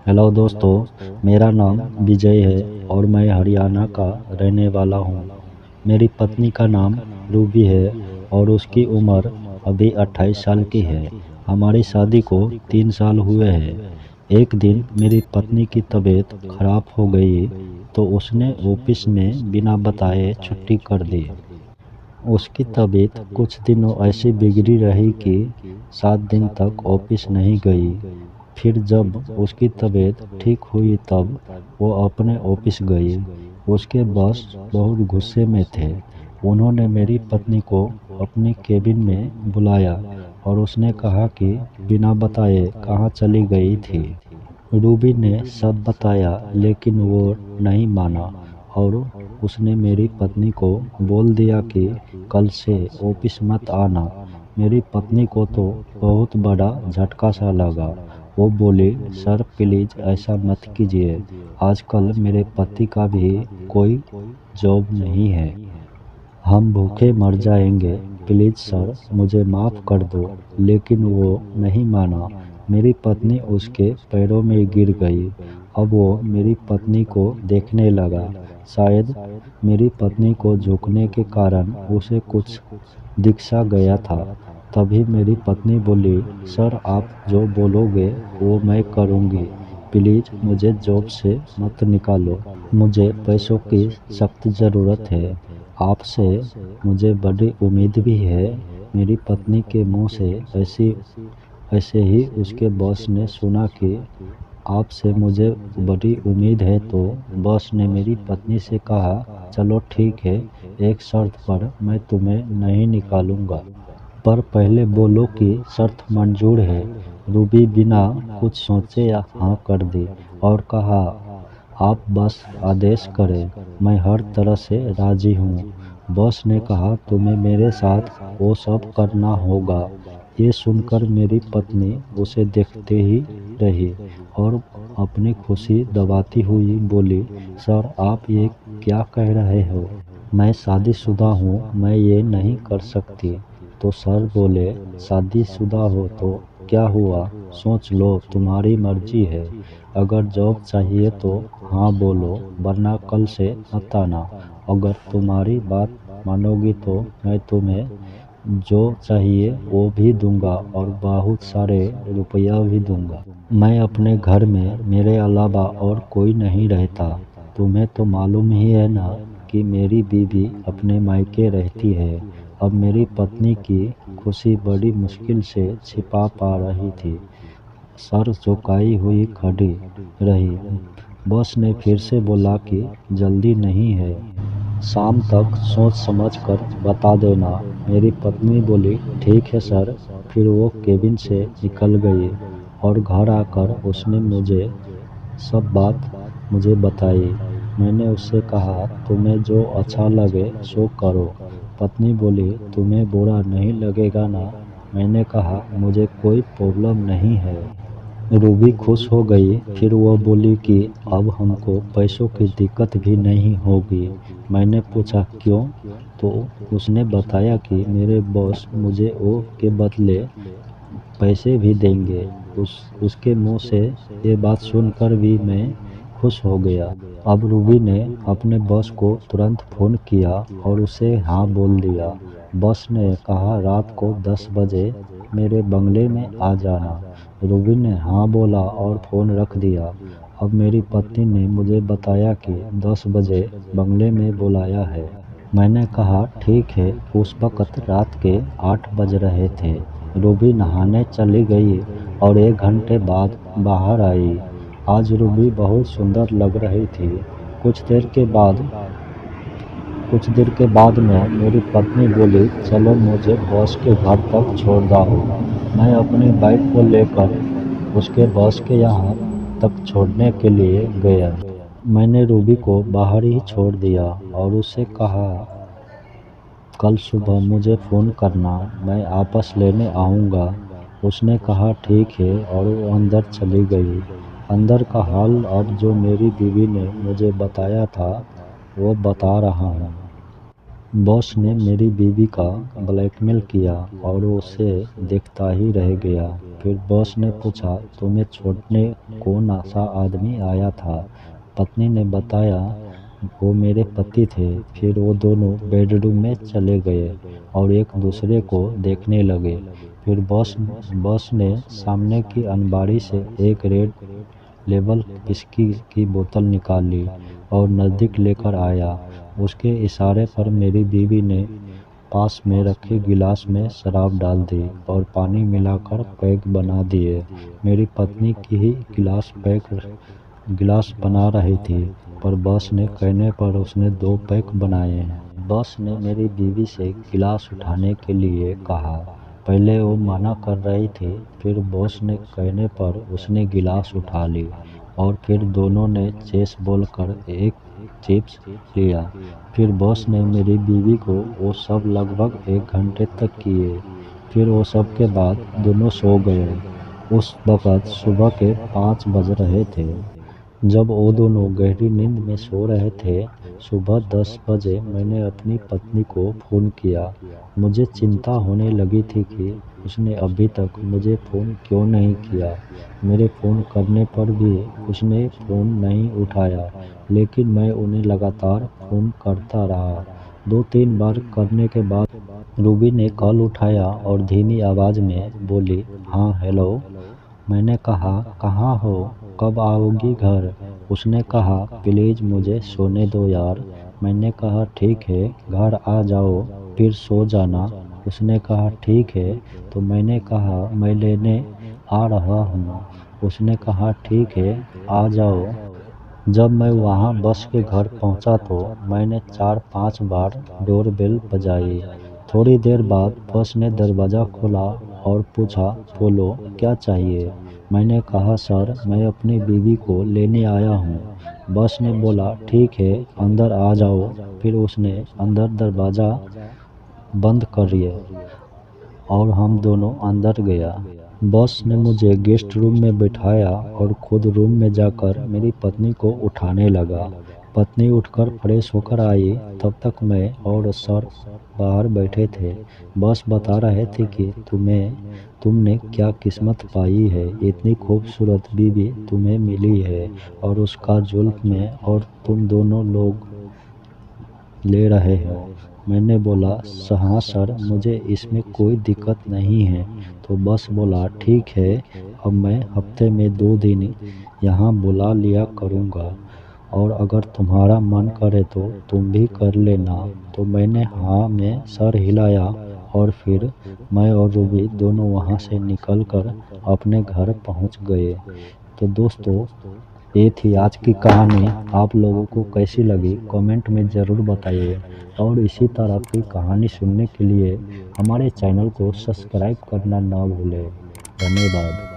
Hello दोस्तों, मेरा नाम विजय है और मैं हरियाणा का रहने वाला हूँ। मेरी पत्नी का नाम रूबी है और उसकी उम्र अभी 28 साल की है। हमारी शादी को 3 साल हुए हैं। एक दिन मेरी पत्नी की तबीयत खराब हो गई तो उसने ऑफिस में बिना बताए छुट्टी कर दी। उसकी तबीयत कुछ दिनों ऐसी बिगड़ी रही कि 7 दिन तक ऑफिस नहीं गई। फिर जब उसकी तबीयत ठीक हुई तब वो अपने ऑफिस गई। उसके बॉस बहुत गुस्से में थे। उन्होंने मेरी पत्नी को अपनी केबिन में बुलाया और उसने कहा कि बिना बताए कहाँ चली गई थी। रूबी ने सब बताया लेकिन वो नहीं माना और उसने मेरी पत्नी को बोल दिया कि कल से ऑफिस मत आना। मेरी पत्नी को तो बहुत बड़ा झटका सा लगा। वो बोली, सर प्लीज ऐसा मत कीजिए। आजकल मेरे पति का भी कोई जॉब नहीं है। हम भूखे मर जाएंगे। प्लीज सर मुझे माफ़ कर दो। लेकिन वो नहीं माना। मेरी पत्नी उसके पैरों में गिर गई। अब वो मेरी पत्नी को देखने लगा। शायद मेरी पत्नी को झुकने के कारण उसे कुछ दिख सा गया था। तभी मेरी पत्नी बोली, सर आप जो बोलोगे वो मैं करूँगी। प्लीज मुझे जॉब से मत निकालो। मुझे पैसों की सख्त ज़रूरत है आपसे। मुझे बड़ी उम्मीद भी है। मेरी पत्नी के मुंह से ऐसे ही उसके बॉस ने सुना कि आपसे मुझे बड़ी उम्मीद है तो बॉस ने मेरी पत्नी से कहा, चलो ठीक है, एक शर्त पर मैं तुम्हें नहीं निकालूंगा। पर पहले बोलो कि शर्त मंजूर है। रूबी बिना कुछ सोचे हाँ कर दी और कहा, आप बस आदेश करें, मैं हर तरह से राजी हूँ। बॉस ने कहा, तुम्हें मेरे साथ वो सब करना होगा। ये सुनकर मेरी पत्नी उसे देखते ही रही और अपनी खुशी दबाती हुई बोली, सर आप ये क्या कह रहे हो? मैं शादीशुदा हूँ, मैं ये नहीं कर सकती। तो सर बोले, शादीशुदा हो तो क्या हुआ, सोच लो, तुम्हारी मर्जी है। अगर जॉब चाहिए तो हाँ बोलो, वरना कल से मत आना। अगर तुम्हारी बात मानोगी तो मैं तुम्हें जो चाहिए वो भी दूंगा और बहुत सारे रुपया भी दूंगा। मैं अपने घर में मेरे अलावा और कोई नहीं रहता। तुम्हें तो मालूम ही है ना कि मेरी बीवी अपने मायके रहती है। अब मेरी पत्नी की खुशी बड़ी मुश्किल से छिपा पा रही थी। सर झुकाई हुई खड़ी रही। बॉस ने फिर से बोला कि जल्दी नहीं है, शाम तक सोच समझ कर बता देना। मेरी पत्नी बोली, ठीक है सर। फिर वो केबिन से निकल गई और घर आकर उसने सब बात मुझे बताई। मैंने उससे कहा, तुम्हें जो अच्छा लगे सो करो। पत्नी बोली, तुम्हें बुरा नहीं लगेगा ना? मैंने कहा, मुझे कोई प्रॉब्लम नहीं है। रूबी खुश हो गई। फिर वो बोली कि अब हमको पैसों की दिक्कत भी नहीं होगी। मैंने पूछा क्यों? तो उसने बताया कि मेरे बॉस मुझे ओ के बदले पैसे भी देंगे। उसके मुंह से ये बात सुनकर भी मैं खुश हो गया। अब रूबी ने अपने बॉस को तुरंत फ़ोन किया और उसे हाँ बोल दिया। बॉस ने कहा, रात को 10 बजे मेरे बंगले में आ जाना। रूबी ने हाँ बोला और फ़ोन रख दिया। अब मेरी पत्नी ने मुझे बताया कि 10 बजे बंगले में बुलाया है। मैंने कहा, ठीक है। उस वक़्त रात के 8 बज रहे थे। रूबी नहाने चली गई और 1 घंटे बाद बाहर आई। आज रूबी बहुत सुंदर लग रही थी। कुछ देर के बाद में मेरी पत्नी बोली, चलो मुझे बॉस के घर तक छोड़ दो। मैं अपनी बाइक को लेकर उसके बॉस के यहाँ तक छोड़ने के लिए गया। मैंने रूबी को बाहर ही छोड़ दिया और उससे कहा, कल सुबह मुझे फ़ोन करना, मैं वापस लेने आऊँगा। उसने कहा, ठीक है, और वो अंदर चली गई। अंदर का हाल अब जो मेरी बीवी ने मुझे बताया था वो बता रहा हूँ। बॉस ने मेरी बीवी का ब्लैकमेल किया और वो उसे देखता ही रह गया। फिर बॉस ने पूछा, तुम्हें छोड़ने कौन सा आदमी आया था? पत्नी ने बताया, वो मेरे पति थे। फिर वो दोनों बेडरूम में चले गए और एक दूसरे को देखने लगे। फिर बॉस ने सामने की अलमारी से एक रेड लेबल विस्की की बोतल निकाली और नज़दीक लेकर आया। उसके इशारे पर मेरी बीवी ने पास में रखे गिलास में शराब डाल दी और पानी मिलाकर पैक बना दिए। मेरी पत्नी की ही गिलास बना रही थी, पर बॉस ने कहने पर उसने 2 पैक बनाए। बॉस ने मेरी बीवी से गिलास उठाने के लिए कहा। पहले वो मना कर रही थी, फिर बॉस ने कहने पर उसने गिलास उठा ली और फिर दोनों ने चेस बोलकर एक चिप्स लिया। फिर बॉस ने मेरी बीवी को वो सब लगभग 1 घंटे तक किए। फिर वो सब के बाद दोनों सो गए। उस वक़्त सुबह के 5 बज रहे थे। जब वो दोनों गहरी नींद में सो रहे थे, सुबह 10 बजे मैंने अपनी पत्नी को फ़ोन किया। मुझे चिंता होने लगी थी कि उसने अभी तक मुझे फ़ोन क्यों नहीं किया। मेरे फ़ोन करने पर भी उसने फ़ोन नहीं उठाया, लेकिन मैं उन्हें लगातार फ़ोन करता रहा। 2-3 बार करने के बाद रूबी ने कॉल उठाया और धीमी आवाज़ में बोली, हाँ हेलो। मैंने कहा, कहाँ हो, कब आओगी घर? उसने कहा, प्लीज़ मुझे सोने दो यार। मैंने कहा, ठीक है, घर आ जाओ फिर सो जाना। उसने कहा, ठीक है। तो मैंने कहा, मैं लेने आ रहा हूँ। उसने कहा, ठीक है, आ जाओ। जब मैं वहाँ बस के घर पहुँचा तो मैंने 4-5 बार डोरबेल बजाई। थोड़ी देर बाद बस ने दरवाज़ा खोला और पूछा, बोलो क्या चाहिए? मैंने कहा, सर मैं अपनी बीवी को लेने आया हूँ। बस ने बोला, ठीक है, अंदर आ जाओ। फिर उसने अंदर दरवाज़ा बंद कर दिया और हम दोनों अंदर गया। बॉस ने मुझे गेस्ट रूम में बिठाया और खुद रूम में जाकर मेरी पत्नी को उठाने लगा। पत्नी उठकर फ्रेश होकर आई, तब तक मैं और सर बाहर बैठे थे। बॉस बता रहे थे कि तुमने क्या किस्मत पाई है, इतनी खूबसूरत बीवी तुम्हें मिली है और उसका जुल्म में और तुम दोनों लोग ले रहे हो। मैंने बोला, हाँ सर, मुझे इसमें कोई दिक्कत नहीं है। तो बस बोला, ठीक है, अब मैं हफ्ते में 2 दिन यहाँ बुला लिया करूँगा और अगर तुम्हारा मन करे तो तुम भी कर लेना। तो मैंने हाँ में सर हिलाया और फिर मैं और रूबी दोनों वहाँ से निकलकर अपने घर पहुँच गए। तो दोस्तों, ये थी आज की कहानी। आप लोगों को कैसी लगी कमेंट में ज़रूर बताइए और इसी तरह की कहानी सुनने के लिए हमारे चैनल को सब्सक्राइब करना ना भूलें। धन्यवाद।